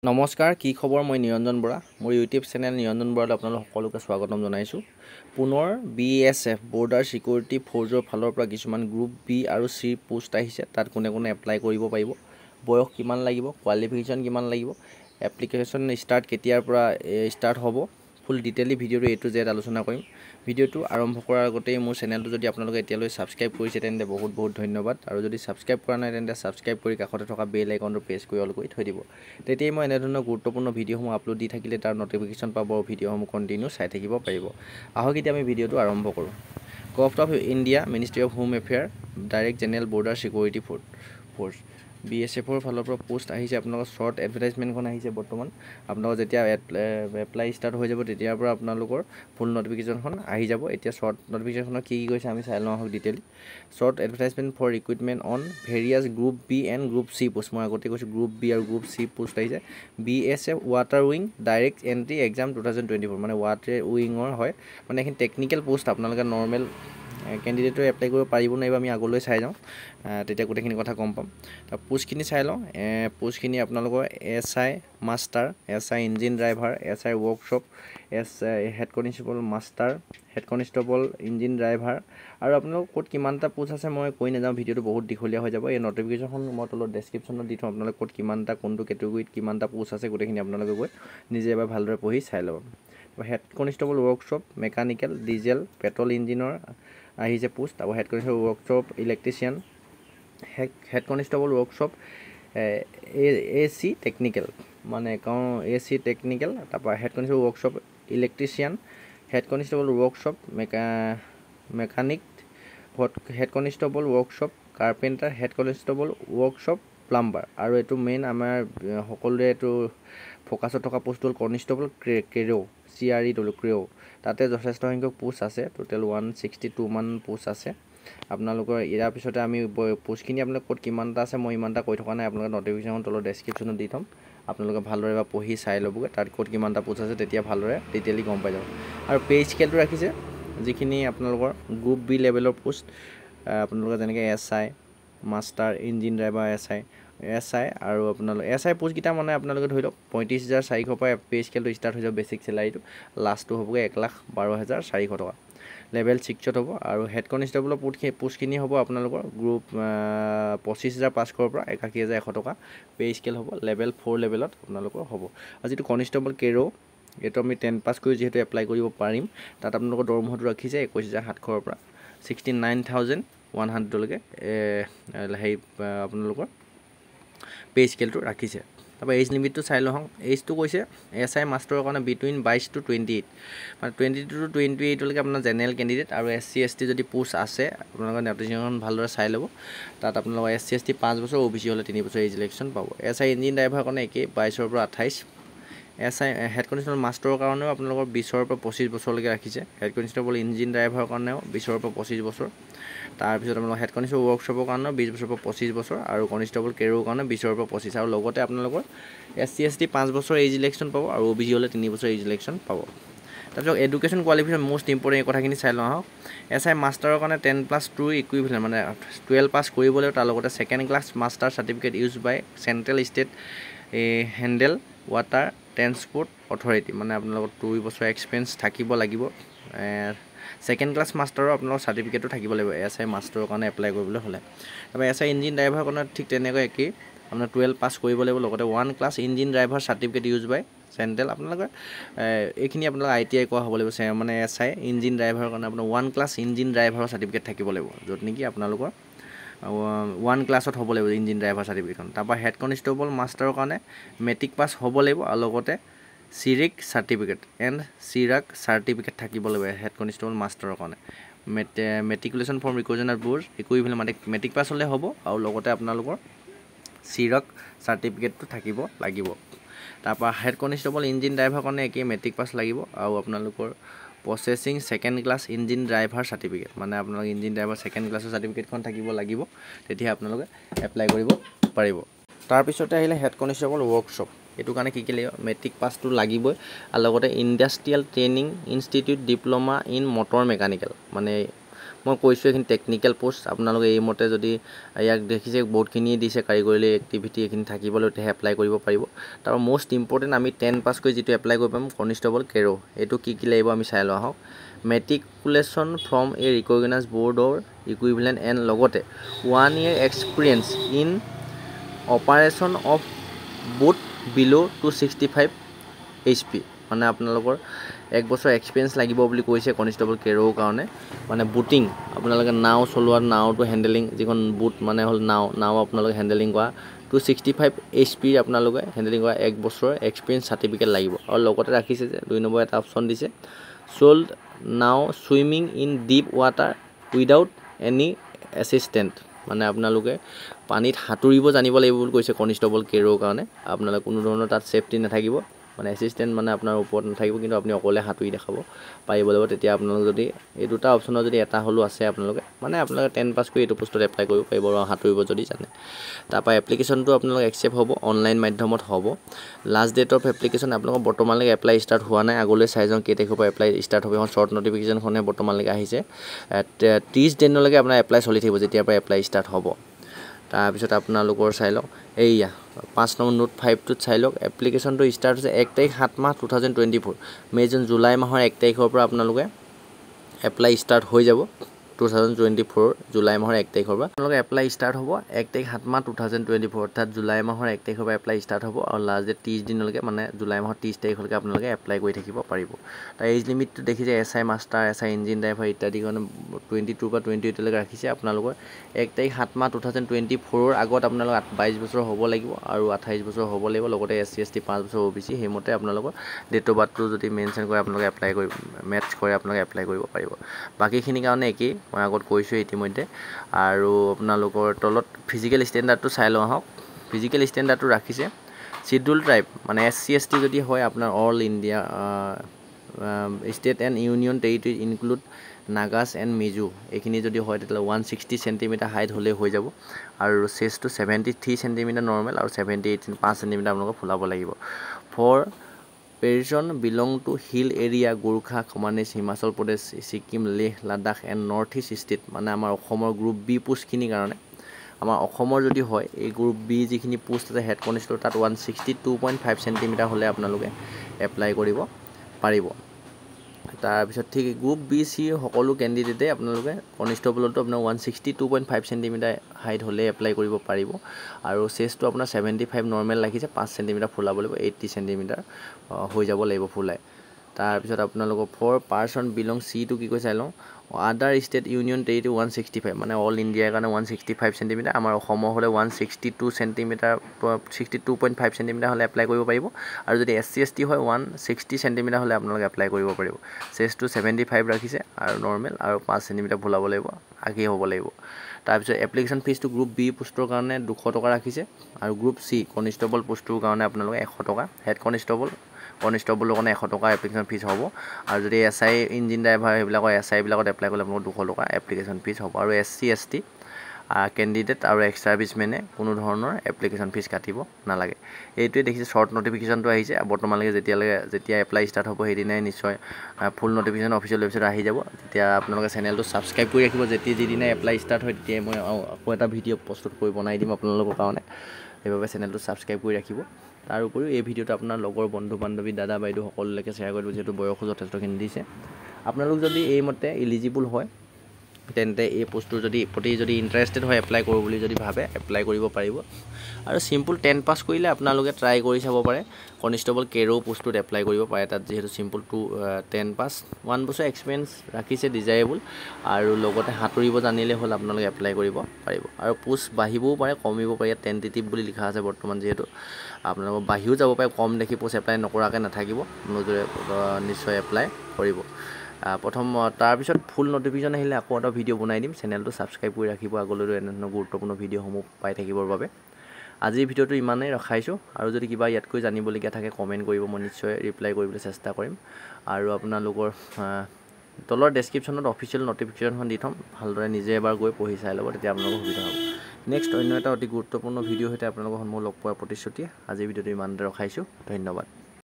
নমস্কাৰ, কি খবৰ? মই নিৰঞ্জন বৰা। মোৰ ইউটিউব চেনেল নিৰঞ্জন বৰালৈ আপোনালোক সকলোকে স্বাগতম জনাইছোঁ। পুনৰ BSF বৰ্ডাৰ চিকিউৰিটি ফ'ৰ্চৰ ফালৰ পৰা কিছুমান গ্ৰুপ বি আৰু চি পোষ্ট আহিছে। তাত কোনে কোনে এপ্লাই কৰিব পাৰিব, বয়স কিমান লাগিব, কোৱালিফিকেশ্যন কিমান লাগিব, এপ্লিকেশ্যন ষ্টাৰ্ট কেতিয়াৰ পৰা ষ্টাৰ্ট হ'ব, ফুল ডিটেইলি ভিডিঅ'টো A to Z আলোচনা কৰিম। ভিডিঅ'টো আৰম্ভ কৰাৰ আগতেই মোৰ চেনেলটো যদি আপোনালোকে এতিয়ালৈ ছাবস্ক্ৰাইব কৰিছে তেন্তে বহুত বহুত ধন্যবাদ, আৰু যদি ছাবস্ক্ৰাইব কৰা নাই তেন্তে ছাবস্ক্ৰাইব কৰি কাষতে থকা বেল আইকনটো প্ৰেছ কৰি অল কৰি থৈ দিব। তেতিয়াই মই এনেধৰণৰ গুৰুত্বপূৰ্ণ ভিডিঅ'সমূহ আপলোড দি থাকিলে তাৰ নটিফিকেশ্যন পাব আৰু ভিডিঅ'সমূহ কণ্টিনিউ চাই থাকিব পাৰিব। আহক এতিয়া আমি ভিডিঅ'টো আৰম্ভ কৰোঁ। Government of India, ministry of home affair, direct general border security force BSFৰ ফালৰ পৰা পোষ্ট আহিছে। আপোনালোকৰ শ্বৰ্ট এডভাৰটাইজমেণ্টখন আহিছে বৰ্তমান। আপোনালোকৰ যেতিয়া এপ্লাই ষ্টাৰ্ট হৈ যাব তেতিয়াৰ পৰা আপোনালোকৰ ফুল নটিফিকেশ্যনখন আহি যাব। এতিয়া শ্বৰ্ট নটিফিকেশ্যনত কি কৈছে আমি চাই লওঁ আহক ডিটেইলি। Short advertisement for recruitment on various group B and group C post. মই আগতে কৈছোঁ গ্ৰুপ বি আৰু গ্ৰুপ চি পোষ্ট আহিছে। BSF water wing direct entry exam 2024, মানে ৱাটাৰ উইঙৰ হয়, মানে এইখিনি টেকনিকেল পোষ্ট। আপোনালোকে নৰ্মেল কেণ্ডিডেটে এপ্লাই কৰিব পাৰিব নোৱাৰিব, আমি আগলৈ চাই যাওঁ, তেতিয়া গোটেইখিনি কথা গম পাম। তাৰ পোষ্টখিনি চাই লওঁ। পোষ্টখিনি আপোনালোকৰ SI master, SI engine driver, SI workshop, SI head constable master, head constable engine driver, আৰু আপোনালোকৰ ক'ত কিমানটা পোষ্ট আছে মই কৈ নাযাওঁ, ভিডিঅ'টো বহুত দীঘলীয়া হৈ যাব। এই নটিফিকেশ্যনখন মই তলত ডেছক্ৰিপশ্যনত দি থওঁ, আপোনালোকে ক'ত কিমানটা কোনটো কেটেগৰীত কিমানটা পোষ্ট আছে গোটেইখিনি আপোনালোকে গৈ নিজে এবাৰ ভালদৰে পঢ়ি চাই ল'ব। Head constable workshop mechanical, diesel, petrol ইঞ্জিনৰ আহিছে পোষ্ট। আৰু head constable workshop electrician, head constable workshop AC technical, মানে AC টেকনিকেল। তাৰপৰা head constable workshop electrician, head constable workshop mechanic, head constable workshop carpenter, head constable workshop plumber, আৰু এইটো main আমাৰ সকলোৰে এইটো ফ'কাছত থকা পোষ্ট হ'ল কনষ্টেবল ক্ৰেৰ, CREW ক্ৰেৰ। তাতে যথেষ্ট সংখ্যক পোষ্ট আছে, টোটেল 162 মান পোষ্ট আছে। আপোনালোকৰ ইয়াৰ পিছতে আমি পোষ্টখিনি আপোনালোকে ক'ত কিমানটা আছে মই ইমানটা কৈ থকা নাই, আপোনালোকে নটিফিকেশ্যন তলত ডেছক্ৰিপশ্যনত দি থ'ম, আপোনালোকে ভালদৰে এবাৰ পঢ়ি চাই ল'বগৈ তাত ক'ত কিমানটা পোষ্ট আছে, তেতিয়া ভালদৰে ডিটেইলি গম পাই যাব। আৰু পে স্কেলটো ৰাখিছে, যিখিনি আপোনালোকৰ গ্ৰুপ বি লেভেলৰ পোষ্ট, আপোনালোকে যেনেকৈ SI master, engine driver SI আৰু আপোনালোকে SI পোষ্টকেইটা মানে আপোনালোকে ধৰি লওক 35,400 পৰা পে স্কেলটো ষ্টাৰ্ট হৈ যাব। বেছিক চেলাৰীটো লাষ্টটো হ'বগৈ 1,12,400 টকা, লেভেল 6ত হ'ব। আৰু হেড কনষ্টেবলৰ পোষ্টখিনি হ'ব আপোনালোকৰ গ্ৰুপ 25,500 পৰা 81,100 টকা পে স্কেল হ'ব, লেভেল 4 লেভেলত আপোনালোকৰ হ'ব। আৰু যিটো কনষ্টেবল কেৰ, এইটো আমি 10 পাছ কৰি যিহেতু এপ্লাই কৰিব পাৰিম, তাত আপোনালোকৰ দৰমহাটো ৰাখিছে 21,700 পৰা 69,100লৈকে হেৰি আপোনালোকৰ পে স্কেলটো ৰাখিছে। তাৰপৰা এজ লিমিটটো চাই লওঁ। এজটো কৈছে SI মাষ্টাৰৰ কাৰণে বিটুইন 22 to 28, মানে 22 to 28লৈকে আপোনাৰ জেনেৰেল কেণ্ডিডেট। আৰু SC ST যদি পোষ্ট আছে আপোনালোকৰ নটিফিকেশ্যন ভালদৰে চাই ল'ব। তাত আপোনালোকৰ SC ST 5 বছৰ, OBC হ'লে 3 বছৰ এজ ইলেকশ্যন পাব। SI ইঞ্জিন ড্ৰাইভাৰৰ কাৰণে একেই 22 পৰা 28। SI হেড কনষ্টেবল মাষ্টাৰৰ কাৰণেও আপোনালোকৰ 20 পৰা 25 বছৰলৈকে ৰাখিছে। হেড কনষ্টেবল ইঞ্জিন ড্ৰাইভাৰৰ কাৰণেও 20 পৰা 25 বছৰ। তাৰপিছত আপোনালোকৰ হেড কনষ্টেবল ৱৰ্কশ্বপৰ কাৰণেও 20 বছৰ পৰা 25 বছৰ, আৰু কনষ্টেবল কেৰৰ কাৰণে 20 পৰা 25, আৰু লগতে আপোনালোকৰ SC ST 5 বছৰ এজ ইলেকশ্যন পাব, আৰু OBC হ'লে 3 বছৰ এজ ইলেকশ্যন পাব। তাৰপিছত এডুকেশ্যন কোৱালিফিকেশ্যন মষ্ট ইম্পৰ্টেণ্ট এই কথাখিনি চাই লওঁ আহক। SI মাষ্টাৰৰ কাৰণে 10+2 ইকুইভেলেণ্ট, মানে 12 পাছ কৰিব লাগিব। তাৰ লগতে second class master certificate issued by central state handle water transport authority, মানে আপোনালোকৰ 2 বছৰ এক্সপিৰিয়েঞ্চ থাকিব লাগিব। ছেকেণ্ড ক্লাছ মাষ্টাৰৰ আপোনালোকৰ চাৰ্টিফিকেটো থাকিব লাগিব SI মাষ্টাৰৰ কাৰণে এপ্লাই কৰিবলৈ হ'লে। তাৰপৰা SI ইঞ্জিন ড্ৰাইভাৰৰ কাৰণে ঠিক তেনেকৈ একেই, আপোনাৰ 12 পাছ কৰিব লাগিব। লগতে 1 class engine driver certificate issued by central, আপোনালোকৰ এইখিনি আপোনালোকৰ ITI কৰা হ'ব লাগিব। মানে SI ইঞ্জিন ড্ৰাইভাৰৰ কাৰণে আপোনাৰ 1 ক্লাছ ইঞ্জিন ড্ৰাইভাৰৰ চাৰ্টিফিকেট থাকিব লাগিব, য'ত নেকি আপোনালোকৰ 1 ক্লাছত হ'ব লাগিব ইঞ্জিন ড্ৰাইভাৰ চাৰ্টিফিকেটখন। তাৰপৰা হেড কনষ্টেবল মাষ্টাৰৰ কাৰণে মেট্ৰিক পাছ হ'ব লাগিব, আৰু লগতে চিৰিক চাৰ্টিফিকেট এণ্ড চিৰাক চাৰ্টিফিকেট থাকিব লাগিব হেড কনষ্টেবল মাষ্টাৰৰ কাৰণে। Matriculation from recognised board equivalent, মানে মেট্ৰিক পাছ হ'লে হ'ব, আৰু লগতে আপোনালোকৰ চিৰক চাৰ্টিফিকেটটো থাকিব লাগিব। তাৰপৰা হেড কনষ্টেবল ইঞ্জিন ড্ৰাইভাৰৰ কাৰণে একেই মেট্ৰিক পাছ লাগিব, আৰু আপোনালোকৰ processing second class engine driver certificate, মানে আপোনালোকৰ ইঞ্জিন ড্ৰাইভাৰ ছেকেণ্ড ক্লাছৰ চাৰ্টিফিকেটখন থাকিব লাগিব, তেতিয়া আপোনালোকে এপ্লাই কৰিব পাৰিব। তাৰপিছতে আহিলে হেড কনষ্টেবল ৱৰ্কশ্বপ, এইটো কাৰণে কি লাগিব, মেট্ৰিক পাছটো লাগিবই, আৰু লগতে industrial training institute diploma in motor mechanical, মানে মই কৈছোঁ এইখিনি টেকনিকেল পোষ্ট আপোনালোকে এইমতে যদি ইয়াক দেখিছে বহুতখিনি দিছে কাৰিকৰী এক্টিভিটি এইখিনি থাকিবলৈ তেতিয়াহে এপ্লাই কৰিব পাৰিব তাৰ মোষ্ট ইম্পৰ্টেণ্ট আমি 10 পাছ কৰি যিটো এপ্লাই কৰিব পাৰিম কনষ্টেবল কেৰো এইটো কি লাগিব আমি চাই লওঁ আহক মেট্ৰিকুলেশ্যন ফ্ৰম এ ৰিকগনাইজ বৰ্ডৰ ইকুইভেলেণ্ট এণ্ড লগতে 1 year experience in operation of boot bill' 265 HP মানে আপোনালোকৰ 1 বছৰ এক্সপিৰিয়েঞ্চ লাগিব বুলি কৈছে কনষ্টেবল কেৰোৰ কাৰণে মানে বুটিং আপোনালোকে নাও চলোৱা নাওটো হেণ্ডেলিং যিখন বুট মানে হ'ল নাও আপোনালোকে হেণ্ডেলিং কৰা 265 HP আপোনালোকে হেণ্ডেলিং কৰা 1 বছৰৰ এক্সপিৰিয়েঞ্চ সাৰ্টিফিকেট লাগিব আৰু লগতে ৰাখিছে যে 2 নম্বৰ এটা অপচন দিছে সোল্ড নাও swimming in deep water without any assistant মানে আপোনালোকে পানীত সাঁতুৰিব জানিব লাগিব বুলি কৈছে কনষ্টেবল কেৰোৰ কাৰণে আপোনালোকে কোনো ধৰণৰ তাত সেফটি নাথাকিব মানে এছিষ্টেণ্ট মানে আপোনাৰ ওপৰত নাথাকিব কিন্তু আপুনি অকলে সাঁতুৰি দেখাব পাৰিব লাগিব তেতিয়া আপোনালোক যদি এই দুটা অপচনৰ যদি এটা হলো আছে আপোনালোকে মানে আপোনালোকে 10 পাছ কৰি এইটো পোষ্টত এপ্লাই কৰিব পাৰিব আৰু সাঁতুৰিব যদি জানে তাৰপৰা এপ্লিকেশ্যনটো আপোনালোক একচেপ্ট হ'ব অনলাইন মাধ্যমত হ'ব লাষ্ট ডেট অফ এপ্লিকেশ্যন আপোনালোকৰ বৰ্তমানলৈকে এপ্লাই ষ্টাৰ্ট হোৱা নাই আগলৈ চাই যাওঁ কেই তাৰিখৰ পৰা এপ্লাই ষ্টাৰ্ট হ'ব এখন শ্বৰ্ট নটিফিকেশ্যনখনে বৰ্তমানলৈকে আহিছে 30 দিনলৈকে আপোনাৰ এপ্লাই চলি থাকিব যেতিয়াৰ পৰা এপ্লাই ষ্টাৰ্ট হ'ব তাৰপিছত আপোনালোকৰ চাই লওক এইয়া 5 নম্বৰ নোট 5টোত চাই লওক এপ্লিকেশ্যনটো ষ্টাৰ্ট হৈছে 1 তাৰিখ 7 মাহ 2024 মে জুন জুলাই মাহৰ 1 তাৰিখৰ পৰা আপোনালোকে এপ্লাই ষ্টাৰ্ট হৈ যাব 2024 জুলাই মাহৰ 1 তাৰিখৰ পৰা আপোনালোকে এপ্লাই ষ্টাৰ্ট হ'ব 1 তাৰিখ 7 মাহ 2024 অৰ্থাৎ জুলাই মাহৰ 1 তাৰিখৰ পৰা এপ্লাই ষ্টাৰ্ট হ'ব আৰু লাষ্ট ডেট 30 দিনলৈকে মানে জুলাই মাহৰ 30 তাৰিখলৈকে আপোনালোকে এপ্লাই কৰি থাকিব পাৰিব তাৰ এজ লিমিটটো দেখিছে SI master SI engine driver ইত্যাদি কাৰণে 22 পৰা 28 লৈকে ৰাখিছে আপোনালোকৰ 1 তাৰিখ 7 মাহ 2024 আগত আপোনালোক 22 বছৰ হ'ব লাগিব আৰু 28 বছৰ হ'ব লাগিব লগতে SC ST 5 বছৰ OBC সেইমতে আপোনালোকৰ ডেট অফ বাৰ্থটো যদি মেনশ্যন কৰে আপোনালোকে এপ্লাই কৰি মেটচ কৰে আপোনালোকে এপ্লাই কৰিব পাৰিব বাকীখিনি কাৰণে একেই মই আগত কৈছোঁ ইতিমধ্যে আৰু আপোনালোকৰ তলত ফিজিকেল ষ্টেণ্ডাৰ্ডটো চাই লওঁ আহক ফিজিকেল ষ্টেণ্ডাৰ্ডটো ৰাখিছে শিডিউল ট্ৰাইব মানে SC ST যদি হয় আপোনাৰ all India state and union territory include Nagas and Mizo এইখিনি যদি হয় তেতিয়াহ'লে 160 সেণ্টিমিটাৰ হাইট হ'লে হৈ যাব আৰু চেষ্টটো 73 সেণ্টিমিটাৰ নৰ্মেল আৰু 78 5 সেণ্টিমিটাৰ আপোনালোকক ফুলাব লাগিব for persons belong to hill area Gorkha communities Himachal Pradesh Sikkim Leh Ladakh and north east state মানে আমাৰ অসমৰ গ্ৰুপ বি পোষ্টখিনিৰ কাৰণে আমাৰ অসমৰ যদি হয় এই গ্ৰুপ বি যিখিনি পোষ্ট আছে হেড কনষ্টেবল তাত 162.5 সেণ্টিমিটাৰ হ'লে আপোনালোকে এপ্লাই কৰিব পাৰিব তাৰপিছত ঠিক গ্ৰুপ বি চি সকলো কেণ্ডিডেটে আপোনালোকে কনষ্টেবলতো আপোনাৰ 162.5 সেণ্টিমিটাৰ হাইট হ'লে এপ্লাই কৰিব পাৰিব আৰু চেষ্টটো আপোনাৰ 75 নৰ্মেল ৰাখিছে 5 সেণ্টিমিটাৰ ফুলাব লাগিব 80 সেণ্টিমিটাৰ হৈ যাব লাগিব ফুলাই তাৰপিছত আপোনালোকৰ ফৰ পাৰ্চন বিলং চিটো কি কৈ চাই লওঁ আদাৰ ষ্টেট ইউনিয়ন টেৰিটৰি 165 মানে অল ইণ্ডিয়াৰ কাৰণে 165 সেণ্টিমিটাৰ আমাৰ অসমৰ হ'লে 162 সেণ্টিমিটাৰ 62.5 সেণ্টিমিটাৰ হ'লে এপ্লাই কৰিব পাৰিব আৰু যদি SC ST হয় 160 সেণ্টিমিটাৰ হ'লে আপোনালোকে এপ্লাই কৰিব পাৰিব চেষ্টটো 75 ৰাখিছে আৰু নৰ্মেল আৰু 5 সেণ্টিমিটাৰ ফুলাব লাগিব আগে হ'ব লাগিব তাৰপিছত এপ্লিকেশ্যন ফিজটো গ্ৰুপ বি পোষ্টৰ কাৰণে 200 টকা ৰাখিছে আৰু গ্ৰুপ চি কনষ্টেবল পোষ্টৰ কাৰণে আপোনালোকে 100 টকা হেড কনষ্টেবলৰ কাৰণে 100 টকা এপ্লিকেশ্যন ফিজ হ'ব আৰু যদি SI ইঞ্জিন ড্ৰাইভাৰ সেইবিলাকৰ SI বিলাকত এপ্লাই কৰিলে আপোনালোকৰ 200 টকা এপ্লিকেশ্যন ফিজ হ'ব আৰু SC ST কেণ্ডিডেট আৰু এক্স ছাৰ্ভিচমেনে কোনো ধৰণৰ এপ্লিকেশ্যন ফিজ কাটিব নালাগে এইটোৱে দেখিছে শ্বৰ্ট নটিফিকেশ্যনটো আহিছে বৰ্তমানলৈকে যেতিয়া এপ্লাই ষ্টাৰ্ট হ'ব সেইদিনাই নিশ্চয় ফুল নটিফিকেশ্যন অফিচিয়েল ৱেবছাইট আহি যাব তেতিয়া আপোনালোকে চেনেলটো ছাবস্ক্ৰাইব কৰি ৰাখিব যিদিনাই এপ্লাই ষ্টাৰ্ট হয় তেতিয়াই মই আকৌ এটা ভিডিঅ' প্ৰস্তুত কৰি বনাই দিম আপোনালোকৰ কাৰণে সেইবাবে চেনেলটো ছাবস্ক্ৰাইব কৰি ৰাখিব তাৰ উপৰিও এই ভিডিঅ'টো আপোনাৰ লগৰ বন্ধু বান্ধৱী দাদা বাইদেউ সকলোলৈকে শ্বেয়াৰ কৰিব যিহেতু বয়সো যথেষ্টখিনি দিছে আপোনালোক যদি এইমতে ইলিজিবল হয় তেন্তে এই পোষ্টটোৰ প্ৰতি যদি ইণ্টাৰেষ্টেড হয় এপ্লাই কৰোঁ বুলি যদি ভাবে এপ্লাই কৰিব পাৰিব আৰু চিম্পল 10 পাছ কৰিলে আপোনালোকে ট্ৰাই কৰি চাব পাৰে কনষ্টেবল কেৰো পোষ্টটোত এপ্লাই কৰিব পাৰে তাত যিহেতু চিম্পল 10 পাছ 1 বছৰ এক্সপিৰিয়েঞ্চ ৰাখিছে ডিজায়াবল আৰু লগতে সাঁতুৰিব জানিলে হ'ল আপোনালোকে এপ্লাই কৰিব পাৰিব আৰু পোষ্ট বাঢ়িবও পাৰে কমিব পাৰে ইয়াত টেণ্টেটিভ বুলি লিখা আছে বৰ্তমান যিহেতু আপোনালোকৰ বাঢ়িও যাব পাৰে কম দেখি পোষ্ট এপ্লাই নকৰাকৈ নাথাকিব নজৰে নিশ্চয় এপ্লাই কৰিব প্ৰথম তাৰপিছত ফুল নটিফিকেশ্যন আহিলে আকৌ এটা ভিডিঅ' বনাই দিম চেনেলটো ছাবস্ক্ৰাইব কৰি ৰাখিব আগলৈ এনে ধৰণৰ গুৰুত্বপূৰ্ণ ভিডিঅ'সমূহ পাই থাকিবৰ বাবে আজিৰ ভিডিঅ'টো ইমানেই ৰখাইছোঁ আৰু যদি কিবা ইয়াতকৈ জানিবলগীয়া থাকে কমেণ্ট কৰিব মই নিশ্চয় ৰিপ্লাই কৰিবলৈ চেষ্টা কৰিম আৰু আপোনালোকৰ তলৰ ডেছক্ৰিপশ্যনত অফিচিয়েল নটিফিকেশ্যনখন দি থ'ম ভালদৰে নিজে এবাৰ গৈ পঢ়ি চাই ল'ব তেতিয়া আপোনালোকৰ সুবিধা হ'ব নেক্সট অন্য এটা অতি গুৰুত্বপূৰ্ণ ভিডিঅ' সৈতে আপোনালোকৰ সন্মুখত লগ পোৱাৰ প্ৰতিশ্ৰুতি আজিৰ ভিডিঅ'টো ইমানতে ৰখাইছোঁ ধন্যবাদ